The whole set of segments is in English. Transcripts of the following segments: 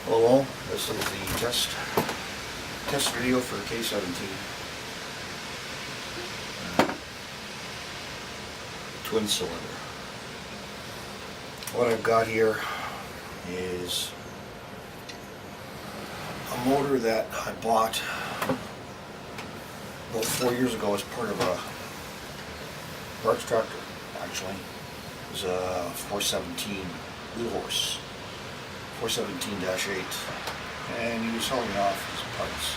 Hello, this is the test video for K17 twin cylinder. What I've got here is a motor that I bought about 4 years ago as part of a parts tractor. Actually, it was a 417 wheel horse. 417-8, and he was selling it off as parts.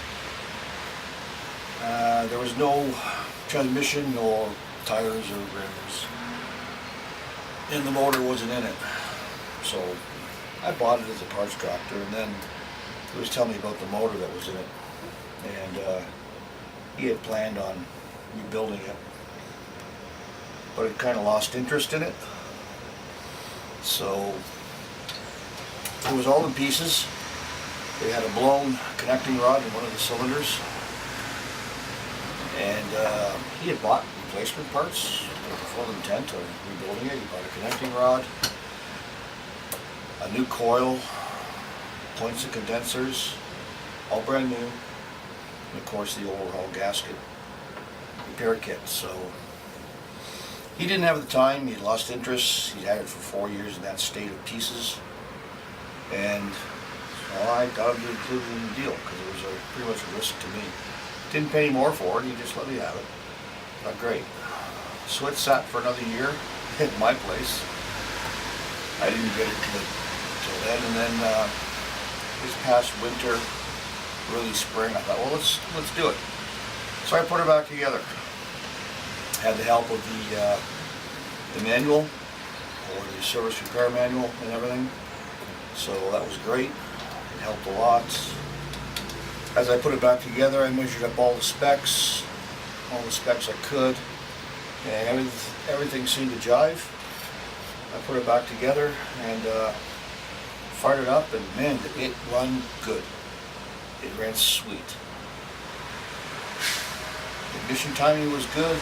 There was no transmission, nor tires or rims, and the motor wasn't in it. So I bought it as a parts tractor, and then he was telling me about the motor that was in it, and he had planned on rebuilding it, but it kind of lost interest in it. So it was all in pieces. They had a blown connecting rod in one of the cylinders, and he had bought replacement parts with the full intent of rebuilding it. He bought a connecting rod, a new coil, points and condensers, all brand new, and of course the overhaul gasket repair kit. So he didn't have the time, he'd lost interest, he'd had it for 4 years in that state of pieces. And so I got him to include it in the deal because it was pretty much a risk to me. Didn't pay any more for it, he just let me have it. Not great. So it sat for another year at my place. I didn't get it till then, and then this past winter, early spring, I thought, well, let's do it. So I put it back together. Had the help of the manual, or the service repair manual and everything. So that was great. It helped a lot. As I put it back together, I measured up all the specs I could, and everything seemed to jive. I put it back together and fired it up, and man, it ran good. It ran sweet. The ignition timing was good.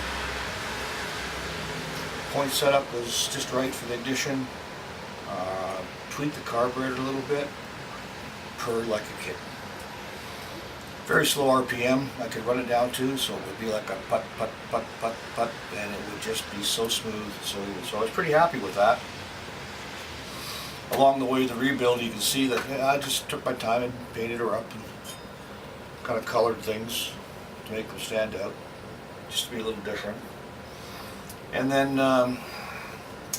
Point setup was just right for the ignition. Tweaked the carburetor a little bit, purred like a kitten. Very slow RPM I could run it down to, so it would be like a put, put, put, put, put, and it would just be so smooth. So I was pretty happy with that. Along the way, the rebuild, you can see that I just took my time and painted her up and kind of colored things to make them stand out, just to be a little different. And then I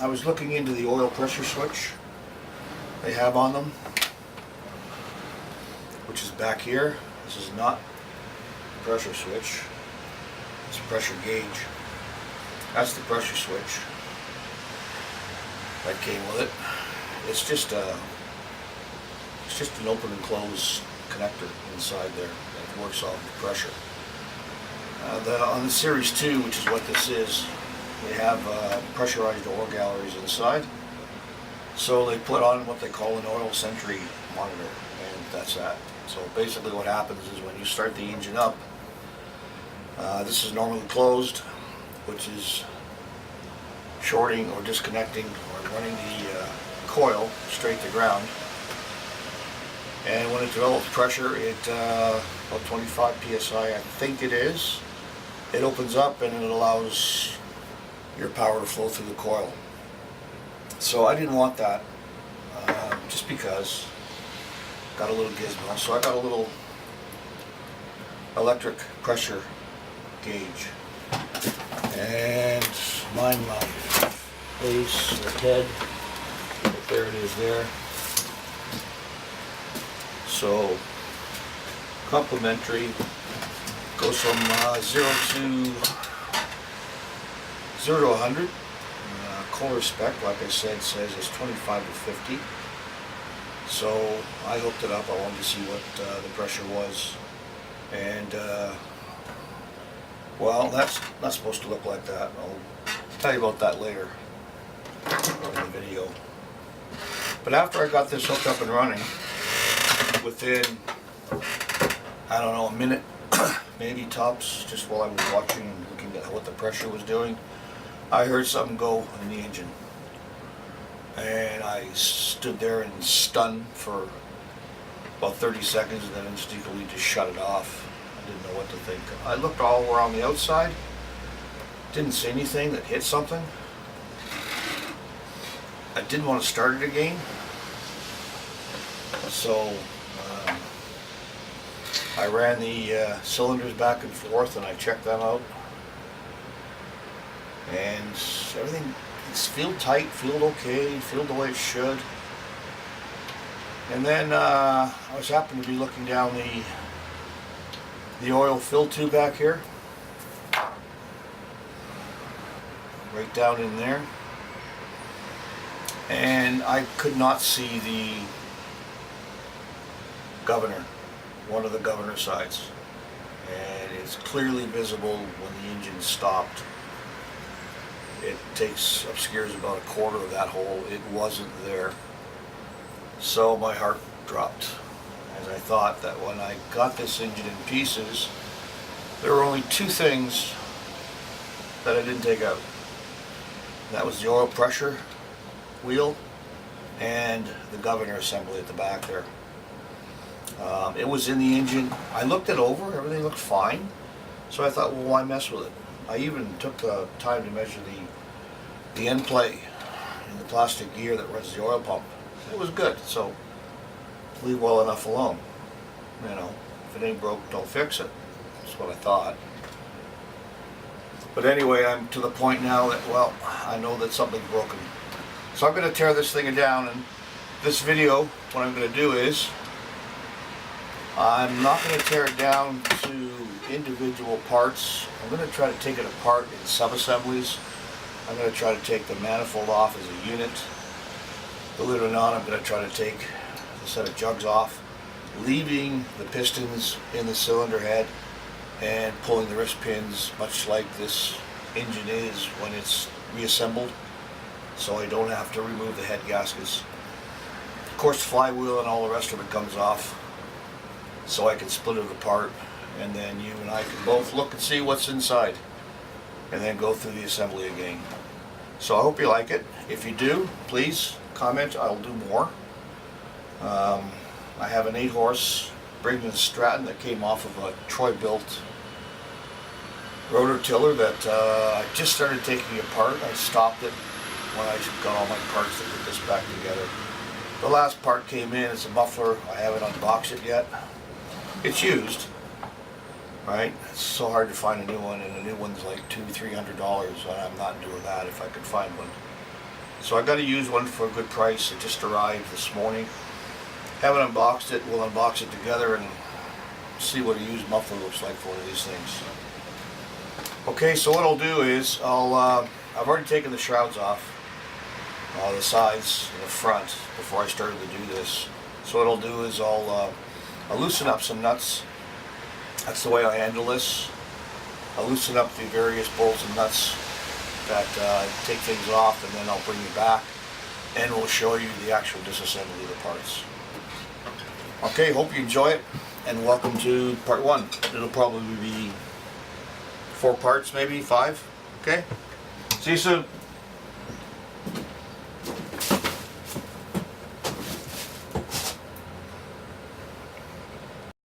was looking into the oil pressure switch they have on them, which is back here. This is not the pressure switch, it's a pressure gauge. That's the pressure switch that came with it. It's just an open and close connector inside there that works off the pressure. On the Series 2, which is what this is, they have pressurized oil galleries inside. So they put on what they call an oil sentry monitor, and that's that. So basically what happens is when you start the engine up, this is normally closed, which is shorting or disconnecting or running the coil straight to ground. And when it develops pressure at about 25 psi, I think it is, it opens up and it allows your power to flow through the coil. So I didn't want that, just because. Got a little gizmo, so I got a little electric pressure gauge, and my base or head, right there it is there. So complementary, goes from 0 to 100. Kohler spec, like I said, says it's 25 to 50. So I hooked it up. I wanted to see what the pressure was, and well, that's not supposed to look like that. I'll tell you about that later in the video. But after I got this hooked up and running, within, I don't know, a minute, maybe tops, just while I was watching and looking at what the pressure was doing, I heard something go in the engine. And I stood there in stun for about 30 seconds and then instinctively just shut it off. I didn't know what to think. I looked all around the outside, didn't see anything that hit something. I didn't want to start it again, so I ran the cylinders back and forth and I checked them out, and everything is filled tight, filled okay, filled the way it should. And then I was happened to be looking down the oil fill tube back here, right down in there, and I could not see the governor, one of the governor sides, and it's clearly visible when the engine stopped. It obscures about a quarter of that hole. It wasn't there. So my heart dropped, as I thought that when I got this engine in pieces, there were only two things that I didn't take out. That was the oil pressure wheel and the governor assembly at the back there. It was in the engine. I looked it over, everything looked fine, so I thought, well, why mess with it? I even took the time to measure the end play in the plastic gear that runs the oil pump. It was good, so leave well enough alone. You know, if it ain't broke, don't fix it. That's what I thought. But anyway, I'm to the point now that, well, I know that something's broken. So I'm going to tear this thing down, and this video, what I'm going to do is, I'm not going to tear it down to individual parts. I'm going to try to take it apart in sub-assemblies. I'm going to try to take the manifold off as a unit. Believe it or not, I'm going to try to take the set of jugs off, leaving the pistons in the cylinder head and pulling the wrist pins, much like this engine is when it's reassembled, so I don't have to remove the head gaskets. Of course, the flywheel and all the rest of it comes off, so I can split it apart, and then you and I can both look and see what's inside, and then go through the assembly again. So I hope you like it. If you do, please comment. I'll do more. I have an 8-horse Briggs & Stratton that came off of a Troy-built rotor tiller that I just started taking apart. I stopped it when I got all my parts to put this back together. The last part came in. It's a muffler. I haven't unboxed it yet. It's used, right? It's so hard to find a new one, and a new one's like $200–300, and I'm not doing that if I could find one. So I got to use one for a good price. It just arrived this morning. Haven't unboxed it. We'll unbox it together and see what a used muffler looks like for one of these things. Okay, so what I'll do is I've already taken the shrouds off, the sides and the front before I started to do this. So what I'll do is I'll loosen up some nuts. That's the way I handle this. I'll loosen up the various bolts and nuts that take things off, and then I'll bring you back and we'll show you the actual disassembly of the parts. Okay, hope you enjoy it, and welcome to part 1. It'll probably be 4 parts, maybe 5. Okay, see you soon.